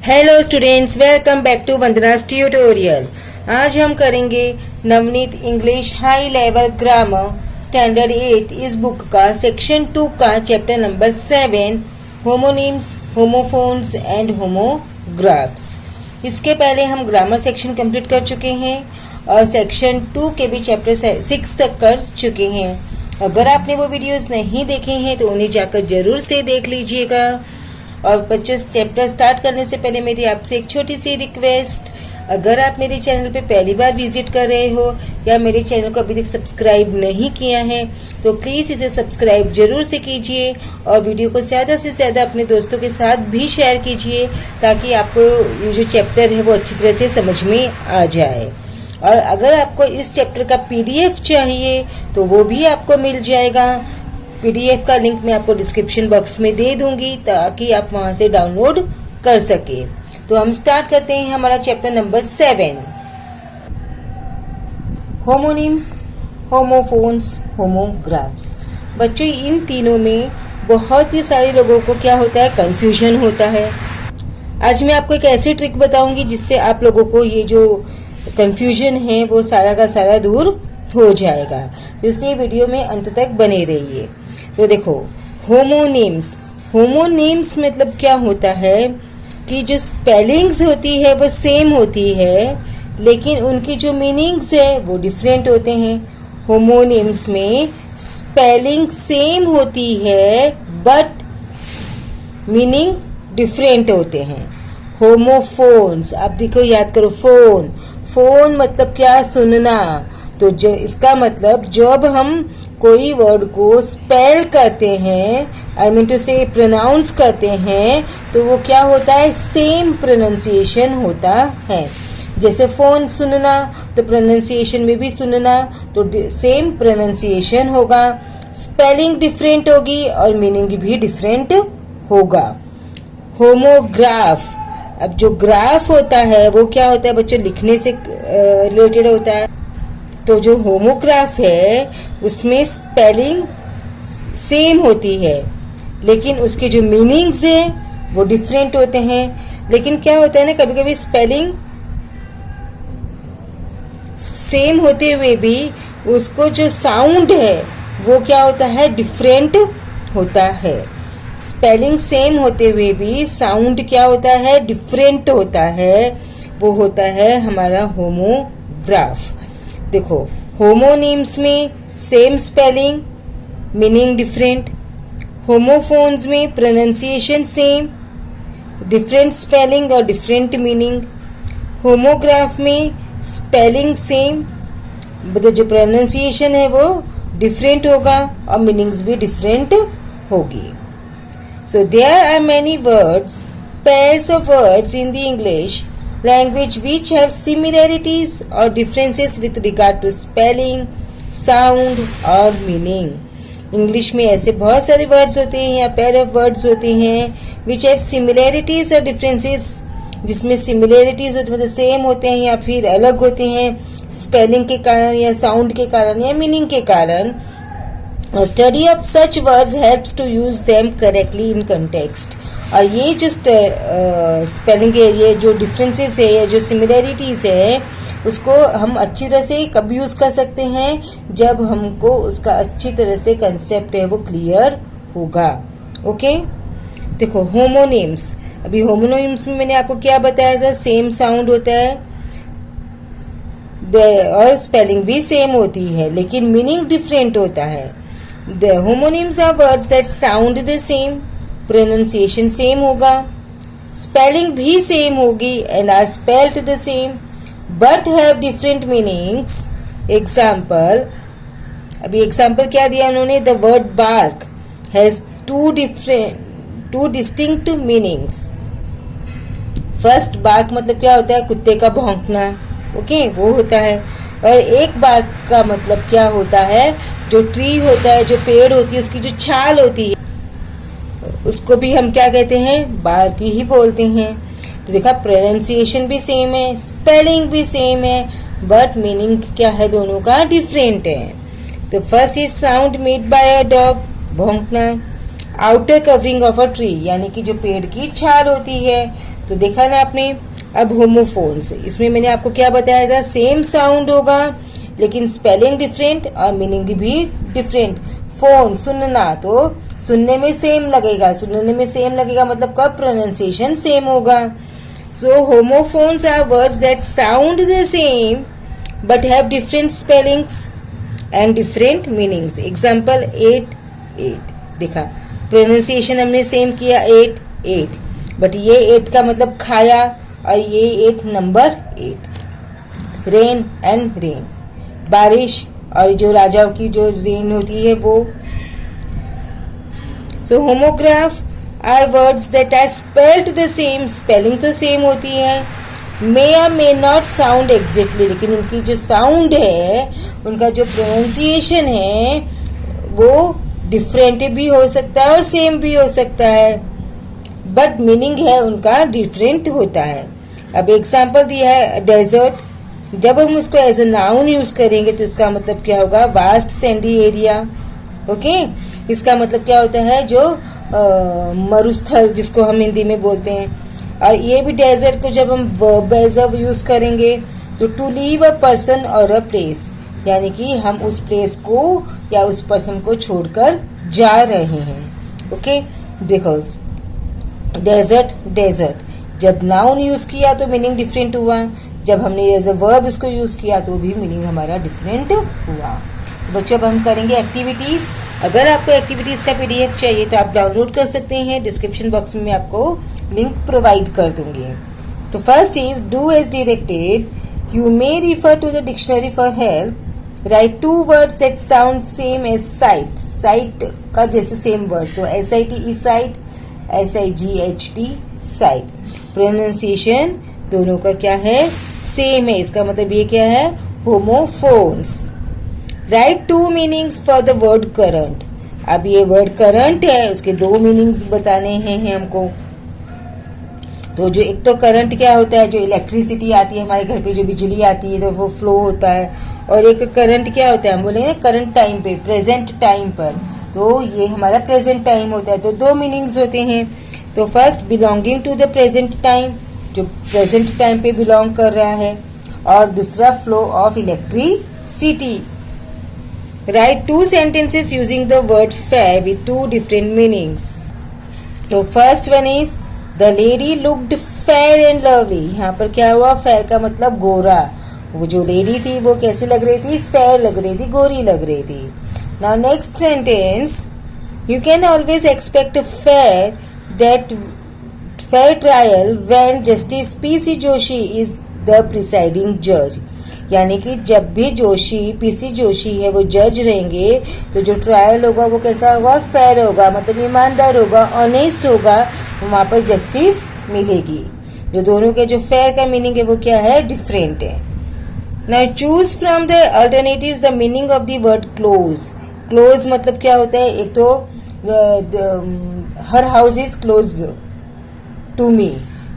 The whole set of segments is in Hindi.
Hello students, welcome back to Vandana's tutorial. आज हम करेंगे Navneet English high level grammar standard 8 इस बुक का सेक्शन 2 का chapter number 7 homonyms, homophones and homographs. इसके पहले हम ग्रामर सेक्शन कंप्लीट कर चुके हैं और सेक्शन 2 के भी चैप्टर 6 तक कर चुके हैं। अगर आपने वो वीडियोस नहीं देखे हैं तो उन्हें जाकर जरूर से देख लीजिएगा। और बच्चों, चैप्टर स्टार्ट करने से पहले मेरी आपसे एक छोटी सी रिक्वेस्ट, अगर आप मेरे चैनल पे पहली बार विजिट कर रहे हो या मेरे चैनल को अभी तक सब्सक्राइब नहीं किया है तो प्लीज़ इसे सब्सक्राइब जरूर से कीजिए और वीडियो को ज़्यादा से ज़्यादा अपने दोस्तों के साथ भी शेयर कीजिए ताकि आपको ये जो चैप्टर है वो अच्छी तरह से समझ में आ जाए। और अगर आपको इस चैप्टर का PDF चाहिए तो वो भी आपको मिल जाएगा। PDF का लिंक मैं आपको डिस्क्रिप्शन बॉक्स में दे दूंगी ताकि आप वहां से डाउनलोड कर सके। तो हम स्टार्ट करते हैं हमारा chapter number 7, homonyms, homophones, homographs. बच्चों, इन तीनों में बहुत ही सारे लोगों को क्या होता है, कंफ्यूजन होता है। आज मैं आपको एक ऐसी ट्रिक बताऊंगी जिससे आप लोगों को ये जो कंफ्यूजन है वो सारा का सारा दूर हो जाएगा। इसलिए वीडियो में अंत तक बने रहिए। तो देखो, होमोनिम्स, होमोनिम्स मतलब क्या होता है कि जो स्पेलिंग्स होती है वो सेम होती है लेकिन उनकी जो मीनिंग्स है वो डिफरेंट होते हैं। होमोनिम्स में स्पेलिंग सेम होती है बट मीनिंग डिफरेंट होते हैं। होमोफोन्स, आप देखो, याद करो, फोन, फोन मतलब क्या, सुनना। तो जो इसका मतलब जब हम कोई वर्ड को स्पेल करते हैं, आई मीन टू से प्रोनाउंस करते हैं, तो वो क्या होता है, सेम प्रोनाउंसिएशन होता है। जैसे फोन सुनना, तो प्रोनाउंसिएशन में भी सुनना, तो सेम प्रोनाउंसिएशन होगा। स्पेलिंग डिफरेंट होगी और मीनिंग भी डिफरेंट होगा। होमोग्राफ, अब जो ग्राफ होता है वो क्या होता है बच्चों, लिखने से रिलेटेड होता है। तो जो होमोग्राफ है उसमें स्पेलिंग सेम होती है लेकिन उसके जो मीनिंग्स हैं वो डिफरेंट होते हैं। लेकिन क्या होता है ना, कभी कभी स्पेलिंग सेम होते हुए भी उसको जो साउंड है वो क्या होता है, डिफरेंट होता है। स्पेलिंग सेम होते हुए भी साउंड क्या होता है, डिफरेंट होता है। वो होता है हमारा होमोग्राफ। देखो, होमोनिम्स में same spelling, meaning different. Homophones में प्रोनाउंसिएशन सेम, डिफरेंट स्पेलिंग और डिफरेंट मीनिंग। होमोग्राफ में स्पेलिंग सेम, जो प्रोनाउंसिएशन है वो डिफरेंट होगा और मीनिंग्स भी डिफरेंट होगी। So there are many words, pairs of words in the English language which have similarities or differences with regard to spelling, sound और meaning. इंग्लिश में ऐसे बहुत सारे वर्ड्स होते हैं या पेयर ऑफ वर्ड्स होते हैं which have similarities और differences, जिसमें similarities होते मतलब सेम होते हैं या फिर अलग होते हैं स्पेलिंग के कारण या साउंड के कारण या मीनिंग के कारण। Study of such words helps to use them correctly in context. और ये जो स्पेलिंग के ये जो डिफरेंसेस है या जो सिमिलैरिटीज है उसको हम अच्छी तरह से कब यूज कर सकते हैं, जब हमको उसका अच्छी तरह से कंसेप्ट है वो क्लियर होगा। ओके, देखो, होमोनिम्स, अभी होमोनिम्स में मैंने आपको क्या बताया था, सेम साउंड होता है और स्पेलिंग भी सेम होती है लेकिन मीनिंग डिफरेंट होता है। The homonyms are words that sound the same, pronunciation same होगा, spelling भी same होगी and are spelled the same, but have different meanings. Example, अभी example क्या दिया उन्होंने, the word bark has two distinct meanings. First, bark मतलब क्या होता है, कुत्ते का भौंकना, ओके, वो होता है। और एक बार का मतलब क्या होता है, जो ट्री होता है, जो पेड़ होती है, उसकी जो छाल होती है उसको भी हम क्या कहते हैं, बार्क ही बोलते हैं। तो देखा, प्रोनाउंसिएशन भी सेम है, स्पेलिंग भी सेम है, बट मीनिंग क्या है, दोनों का डिफरेंट है। तो first is sound made by a dog, भौंकना। Outer covering of a tree, यानी कि जो पेड़ की छाल होती है तो देखा ना आपने। अब होमोफोन्स, इसमें मैंने आपको क्या बताया था, सेम साउंड होगा लेकिन स्पेलिंग डिफरेंट और मीनिंग भी डिफरेंट। फोन सुनना, तो सुनने में सेम लगेगा, सुनने में सेम लगेगा मतलब कब, प्रोनाउंसिएशन सेम होगा। So homophones are words that sound the same but have different spellings and different meanings. Example 8 8, देखा प्रोनाउंसिएशन हमने सेम किया 8 8, बट ये 8 का मतलब खाया और ये 8 नंबर 8। रेन एंड रेन, बारिश और जो राजाओं की जो रेन होती है वो। So homograph are words that are spelled the same, spelling तो सेम होती है, मे या मे नॉट साउंड एग्जैक्टली, लेकिन उनकी जो साउंड है, उनका जो प्रोनाउंसिएशन है वो डिफरेंट भी हो सकता है और सेम भी हो सकता है, बट मीनिंग है उनका डिफरेंट होता है। अब एग्जाम्पल दिया है डेजर्ट, जब हम उसको एज ए नाउन यूज करेंगे तो इसका मतलब क्या होगा, वास्ट सैंडी एरिया। ओके, इसका मतलब क्या होता है, जो मरुस्थल जिसको हम हिंदी में बोलते हैं। और ये भी डेजर्ट को जब हम वर्ब एज अ यूज करेंगे तो टू लीव अ पर्सन और अ प्लेस, यानी कि हम उस प्लेस को या उस पर्सन को छोड़कर जा रहे हैं। ओके, बिकॉज डेजर्ट डेजर्ट, जब नाउन यूज किया तो मीनिंग डिफरेंट हुआ, जब हमने एज अ वर्ब इसको यूज किया तो भी मीनिंग हमारा डिफरेंट हुआ। तो बच्चों अब हम करेंगे एक्टिविटीज। अगर आपको एक्टिविटीज का पीडीएफ चाहिए तो आप डाउनलोड कर सकते हैं, डिस्क्रिप्शन बॉक्स में मैं आपको लिंक प्रोवाइड कर दूंगी। तो first is do as directed, you may refer to the dictionary for help, write 2 words that sound same as site, site का जैसे same word, so SIT site, SIGHT site. Pronunciation दोनों का क्या है, सेम है, इसका मतलब ये क्या है, homophones. Right 2 meanings for the word current, अब ये वर्ड करंट है उसके 2 मीनिंग्स बताने हैं हमको। तो जो एक तो करंट क्या होता है, जो इलेक्ट्रिसिटी आती है हमारे घर पे, जो बिजली आती है तो वो फ्लो होता है, और एक करंट क्या होता है, हम बोलेंगे करंट टाइम पे, प्रेजेंट टाइम पर, तो ये हमारा प्रेजेंट टाइम होता है। तो 2 मीनिंग्स होते हैं। तो first belonging to the present time, जो प्रेजेंट टाइम पे बिलोंग कर रहा है, और दूसरा flow of electricity. Write 2 sentences using the word fair with 2 different meanings. तो first one is the lady looked fair and lovely, यहाँ पर क्या हुआ, फेयर का मतलब गोरा, वो जो लेडी थी वो कैसी लग रही थी, फेयर लग रही थी, गोरी लग रही थी। Now next sentence, you can always expect fair that fair trial when Justice PC Joshi is the presiding judge, यानी कि जब भी जोशी, PC जोशी है वो जज रहेंगे तो जो ट्रायल होगा वो कैसा होगा, फेयर होगा, मतलब ईमानदार होगा, ऑनेस्ट होगा, वहाँ पर जस्टिस मिलेगी। जो दोनों के जो फेयर का मीनिंग है वो क्या है, डिफरेंट है। Now choose from the alternatives the meaning of the word close. Close मतलब क्या होता है, एक तो her house is close to me,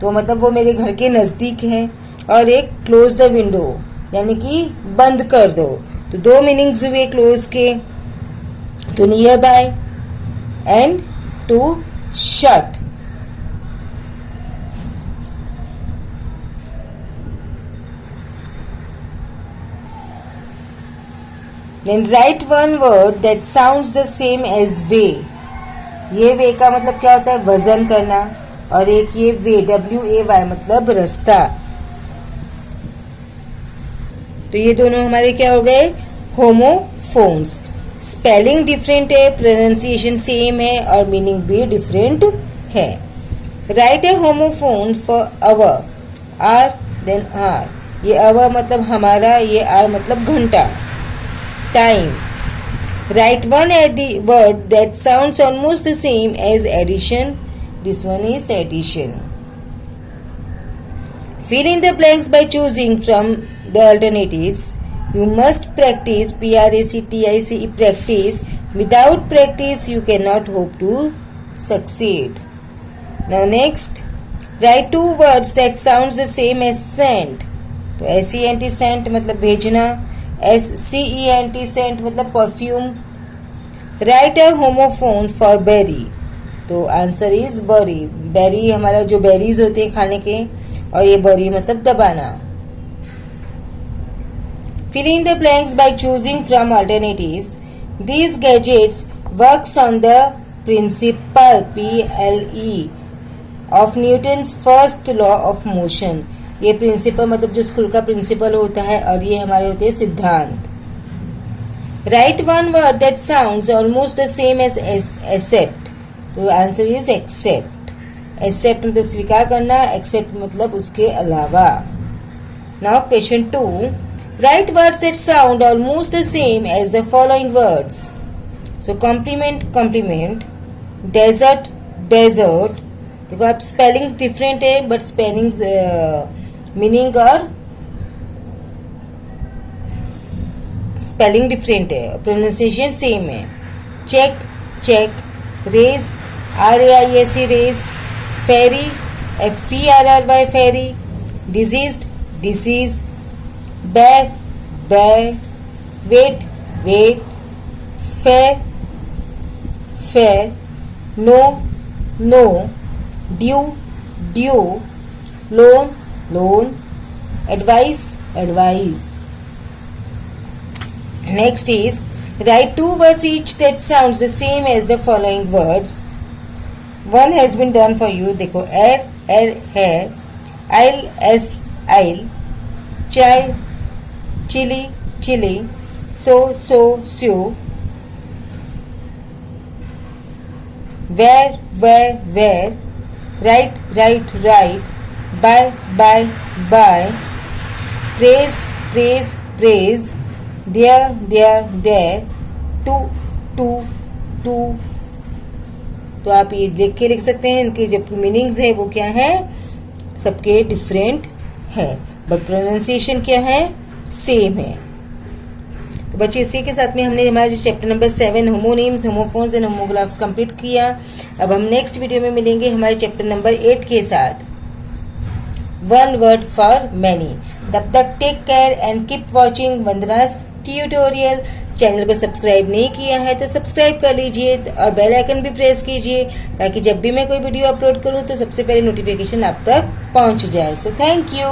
तो मतलब वो मेरे घर के नजदीक है, और एक क्लोज द विंडो यानी कि बंद कर दो। तो 2 मीनिंग्स हुए क्लोज के, तो nearby and to shut. Then write one word that sounds the same as way. ये वे का मतलब क्या होता है, वजन करना, और एक ये वे WAY मतलब रास्ता। तो ये दोनों हमारे क्या हो गए, होमोफोन्स। स्पेलिंग डिफरेंट है, प्रोनाउंसिएशन सेम है और मीनिंग भी डिफरेंट है। Write a homophone for our, hour then hour, ये अवर मतलब हमारा, ये आर मतलब घंटा, time. Write one word that sounds almost the same as edition, this one is addition. Fill in the blanks by choosing from the alternatives. You must practice, PRACTICE, practice. Without practice you cannot hope to succeed. Now next, write 2 words that sounds the same as sent. तो SENT sent मतलब भेजना, SCENT sent मतलब perfume. Write a homophone for berry. तो आंसर इज बरी। बेरी हमारा जो बेरीज होते हैं खाने के, और ये बरी मतलब दबाना। Fill in the blanks by choosing from alternatives. These gadgets works on the principle PLE of Newton's first law of motion. ये प्रिंसिपल मतलब जो स्कूल का प्रिंसिपल होता है, और ये हमारे होते हैं सिद्धांत। Right one word that sounds almost the same as except. तो आंसर इज एक्सेप्ट। एक्सेप्ट मतलब स्वीकार करना, एक्सेप्ट मतलब उसके अलावा। Now question 2, right words that sound almost the same as the following words. So compliment complement, desert dessert. देखो आप स्पेलिंग डिफरेंट है, बट स्पेलिंग मीनिंग और स्पेलिंग डिफरेंट है, प्रोनाउंसिएशन सेम है। Check cheque, raise RAISE rays, fairy FERRY ferry, deceased disease, बैर bear, wait weight, fair fare, no know, dew due, loan lone, advice advise. Next is write two words each that sounds the same as the following words. One has been done for you. देखो air hair, aisle aisle, chai chili chili, so sew, where, right buy, praise, there, to। तो आप ये देख के लिख सकते हैं, इनके जो मीनिंग्स है वो क्या है, सबके डिफरेंट है, बट प्रोनाउंसिएशन क्या है, सेम है। तो बच्चों इसी के साथ में हमने हमारा जो chapter number 7 homonyms, homophones and homographs complete किया। अब हम नेक्स्ट वीडियो में मिलेंगे हमारे चैप्टर नंबर 8 के साथ, वन वर्ड फॉर मैनी। तब तक take care and keep watching Vandana's tutorial. Channel को सब्सक्राइब नहीं किया है तो सब्सक्राइब कर लीजिए और बेल आइकन भी प्रेस कीजिए, ताकि जब भी मैं कोई वीडियो अपलोड करूं तो सबसे पहले नोटिफिकेशन आप तक पहुंच जाए। So thank you.